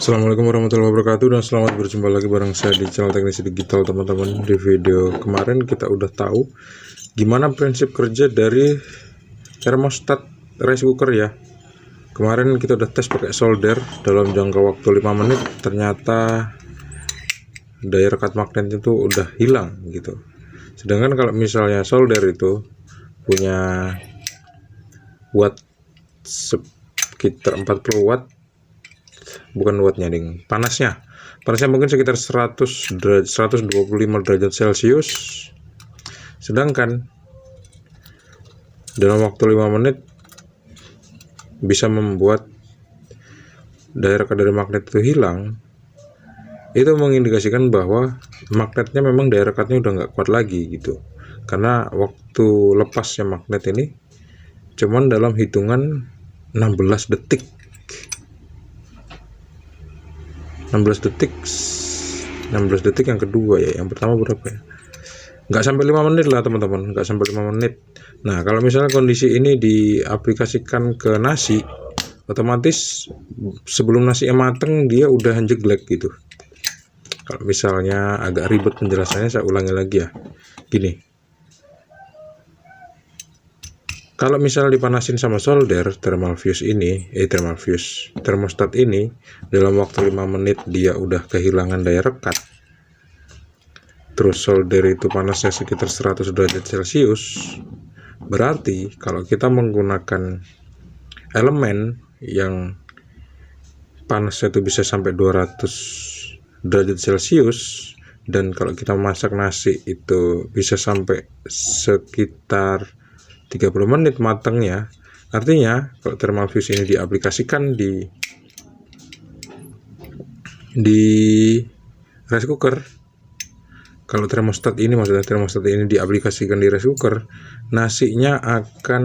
Assalamualaikum warahmatullahi wabarakatuh dan selamat berjumpa lagi bareng saya di channel Teknisi Digital teman-teman. Di video kemarin kita udah tahu gimana prinsip kerja dari thermostat rice cooker ya. Kemarin kita udah tes pakai solder dalam jangka waktu 5 menit, ternyata daya rekat magnetnya itu udah hilang gitu. Sedangkan kalau misalnya solder itu punya watt sekitar 40 watt, bukan wattnya ding, panasnya mungkin sekitar 125 derajat Celcius. Sedangkan dalam waktu 5 menit bisa membuat daya rekat dari magnet itu hilang. Itu mengindikasikan bahwa magnetnya memang daya rekatnya udah nggak kuat lagi gitu, karena waktu lepasnya magnet ini cuman dalam hitungan 16 detik 16 detik yang kedua ya. Yang pertama berapa ya, nggak sampai 5 menit lah teman-teman, nggak sampai 5 menit. Nah, kalau misalnya kondisi ini diaplikasikan ke nasi, otomatis sebelum nasi mateng dia udah jeglek gitu. Kalau misalnya agak ribet penjelasannya, saya ulangi lagi ya. Gini, kalau misalnya dipanasin sama solder, thermostat ini dalam waktu 5 menit dia udah kehilangan daya rekat. Terus solder itu panasnya sekitar 100 derajat Celcius. Berarti kalau kita menggunakan elemen yang panasnya itu bisa sampai 200 derajat Celcius, dan kalau kita masak nasi itu bisa sampai sekitar 30 menit matangnya. Artinya kalau thermal fuse ini diaplikasikan di rice cooker, kalau thermostat ini diaplikasikan di rice cooker, nasinya akan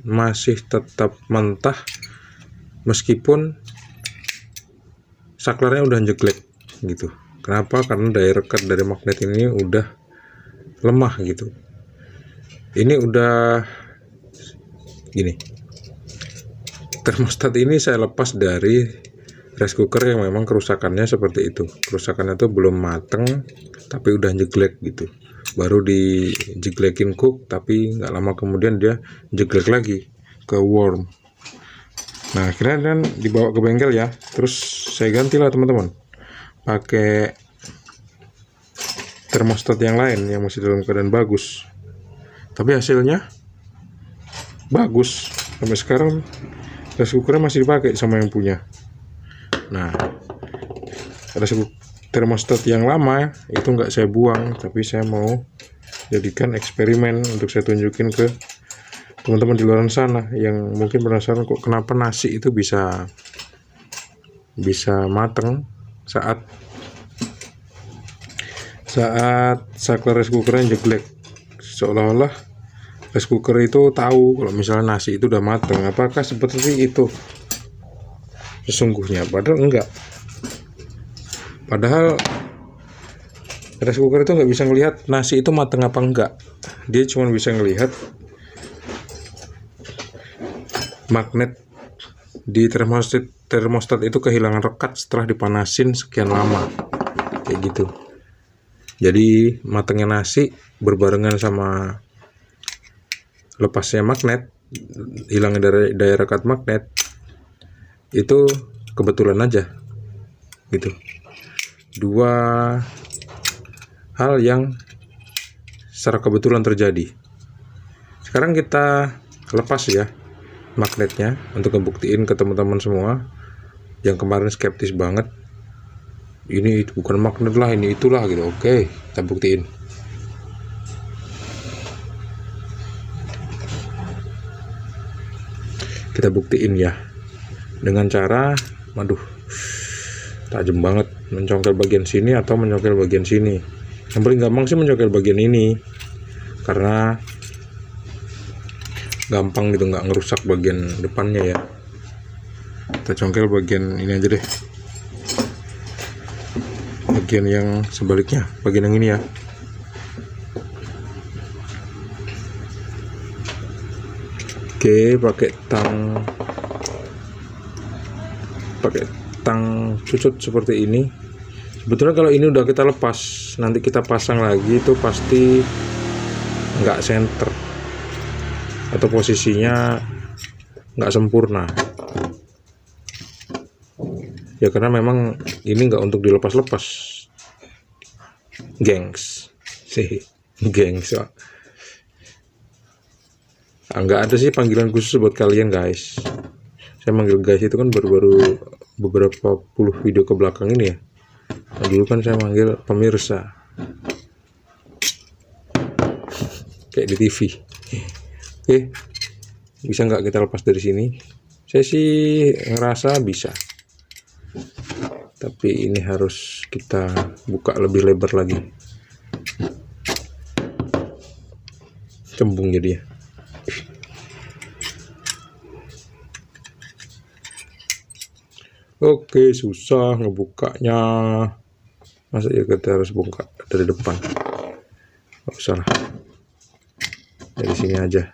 masih tetap mentah meskipun saklarnya udah jeglek gitu. Kenapa? Karena daya rekat dari magnet ini udah lemah gitu. Ini udah gini, thermostat ini saya lepas dari rice cooker yang memang kerusakannya seperti itu. Kerusakannya tuh belum mateng tapi udah jeglek gitu. Baru dijeglekin cook, tapi nggak lama kemudian dia jeglek lagi ke warm. Nah, akhirnya kan dibawa ke bengkel ya. Terus saya gantilah teman-teman pakai thermostat yang lain yang masih dalam keadaan bagus. Tapi hasilnya bagus. Sampai sekarang rice cookernya masih dipakai sama yang punya. Nah, thermostat yang lama itu nggak saya buang, tapi saya mau jadikan eksperimen untuk saya tunjukin ke teman-teman di luar sana yang mungkin penasaran kok kenapa nasi itu bisa mateng saat saklar rice cookernya jeglek. Seolah-olah rice cooker itu tahu kalau misalnya nasi itu udah mateng. Apakah seperti itu sesungguhnya? Padahal enggak. Padahal rice cooker itu nggak bisa ngelihat nasi itu mateng apa enggak. Dia cuma bisa ngelihat magnet di thermostat itu kehilangan rekat setelah dipanasin sekian lama kayak gitu. Jadi matengnya nasi berbarengan sama lepasnya magnet, hilangnya daya rekat magnet, itu kebetulan aja gitu. Dua hal yang secara kebetulan terjadi. Sekarang kita lepas ya magnetnya untuk ngebuktiin ke teman-teman semua yang kemarin skeptis banget, ini bukan magnet lah, ini itulah gitu. Oke, kita buktiin. Kita buktiin ya dengan cara, waduh, tajam banget, mencongkel bagian sini atau mencongkel bagian sini. Yang paling gampang sih mencongkel bagian ini, karena gampang gitu, nggak ngerusak bagian depannya ya. Kita congkel bagian ini aja deh, bagian yang sebaliknya, bagian yang ini ya. Oke, pakai tang cucut seperti ini. Sebetulnya kalau ini udah kita lepas, nanti kita pasang lagi itu pasti nggak center atau posisinya nggak sempurna ya, karena memang ini nggak untuk dilepas-lepas, gengs sih, gengs ya. Nggak ada sih panggilan khusus buat kalian guys. Saya manggil guys itu kan baru-baru beberapa puluh video ke belakang ini ya. Nah, dulu kan saya manggil pemirsa kayak di TV. Oke, bisa nggak kita lepas dari sini? Saya sih ngerasa bisa, tapi ini harus kita buka lebih lebar lagi, cembung jadi ya. Oke, susah ngebukanya. Masa ya kita harus buka dari depan? Nggak usah lah, dari sini aja.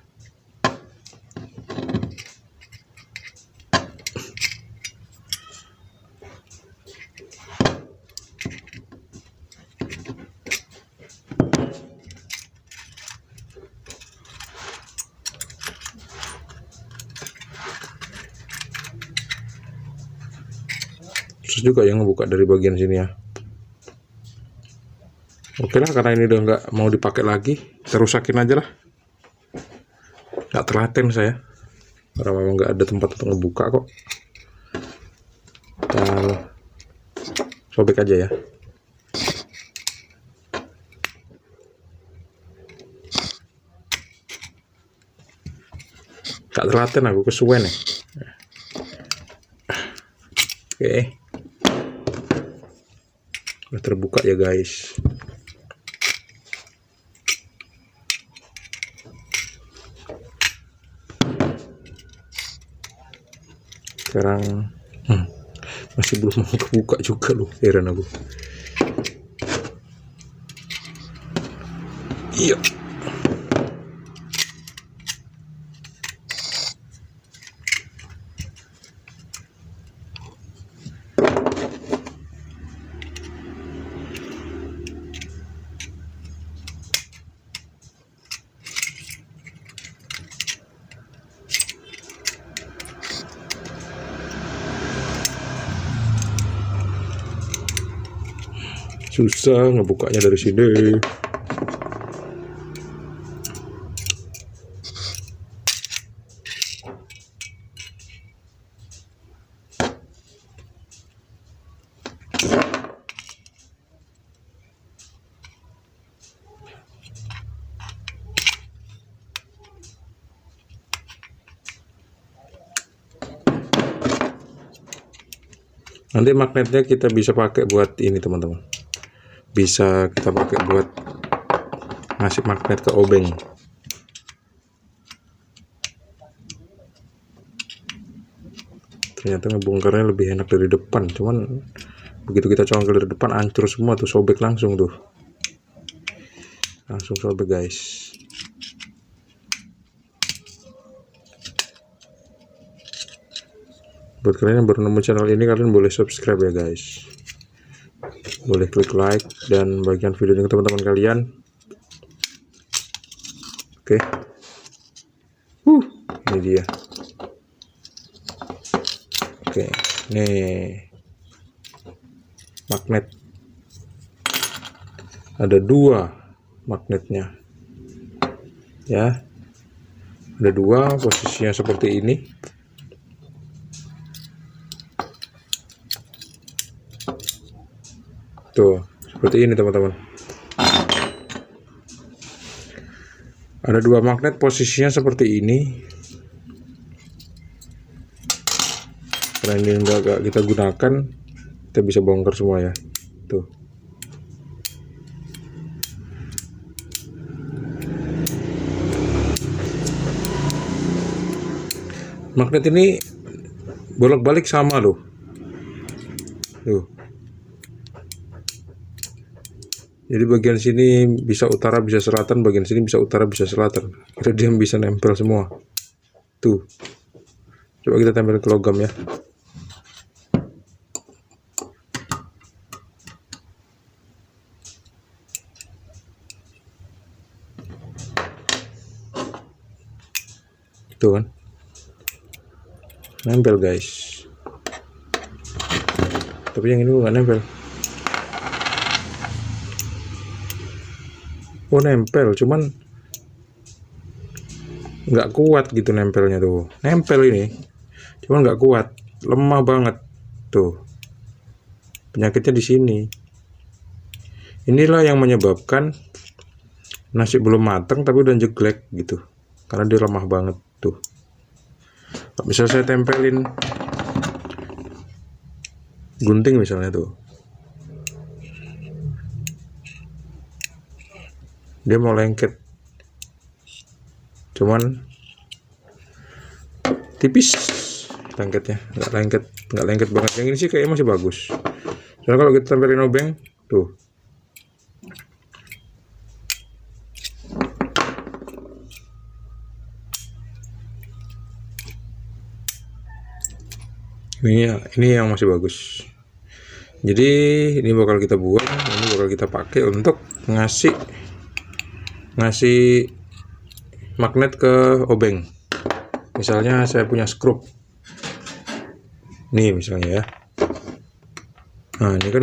Terus juga yang ngebuka dari bagian sini ya. Oke lah, karena ini udah nggak mau dipakai lagi, terusakin aja lah. Nggak telaten saya, karena memang nggak ada tempat untuk ngebuka kok. Kita sobek aja ya. Nggak telaten aku, kesuwen ya. Oke, udah terbuka ya guys. Sekarang masih belum mau kebuka juga loh, heran aku. Iya, susah ngebukanya dari sini. Nanti magnetnya kita bisa pakai buat ini teman-teman, bisa kita pakai buat ngasih magnet ke obeng. Ternyata ngebongkarnya lebih enak dari depan, cuman begitu kita congkel dari depan hancur semua tuh, sobek langsung tuh, langsung sobek guys. Buat kalian yang baru nemu channel ini, kalian boleh subscribe ya guys, boleh klik like dan bagikan video ini ke teman-teman kalian. Oke, ini dia. Oke, nih magnet, ada 2 magnetnya ya, ada 2, posisinya seperti ini. Tuh, seperti ini teman-teman. Ada 2 magnet, posisinya seperti ini. Karena ini enggak kita gunakan, kita bisa bongkar semua ya. Tuh. Magnet ini bolak-balik sama loh. Tuh. Jadi bagian sini bisa utara bisa selatan, bagian sini bisa utara bisa selatan. Kira dia bisa nempel semua. Tuh. Coba kita tempel ke logam ya. tuh kan, nempel guys. Tapi yang ini nggak nempel. Oh nempel, cuman nggak kuat gitu nempelnya tuh. Nempel ini, cuman nggak kuat, lemah banget tuh. Penyakitnya di sini. Inilah yang menyebabkan nasi belum matang tapi udah jeglek gitu, karena dia lemah banget tuh. Bisa saya tempelin gunting misalnya tuh, dia mau lengket, cuman tipis lengketnya, nggak lengket banget. Yang ini sih kayaknya masih bagus. Soalnya kalau kita tempelin obeng tuh, ini yang masih bagus. Jadi ini bakal kita buang, ini bakal kita pakai untuk ngasih magnet ke obeng. Misalnya saya punya skrup nih misalnya ya. Nah ini kan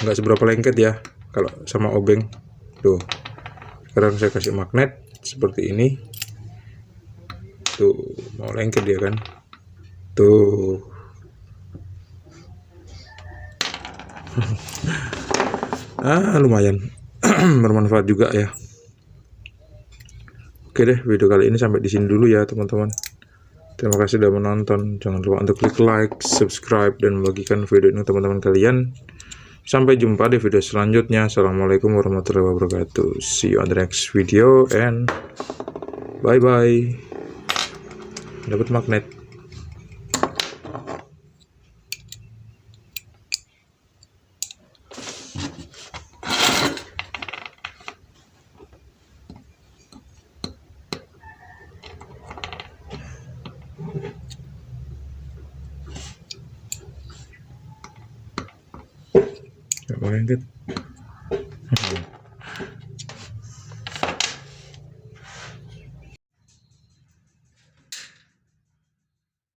nggak seberapa lengket ya kalau sama obeng tuh. Sekarang saya kasih magnet seperti ini tuh, mau lengket dia kan tuh. Lumayan bermanfaat juga ya. Oke deh, video kali ini sampai di sini dulu ya teman-teman. Terima kasih sudah menonton. Jangan lupa untuk klik like, subscribe, dan membagikan video ini teman-teman kalian. Sampai jumpa di video selanjutnya. Assalamualaikum warahmatullahi wabarakatuh. See you on the next video and bye bye. Dapat magnet. Nggak mau lengket.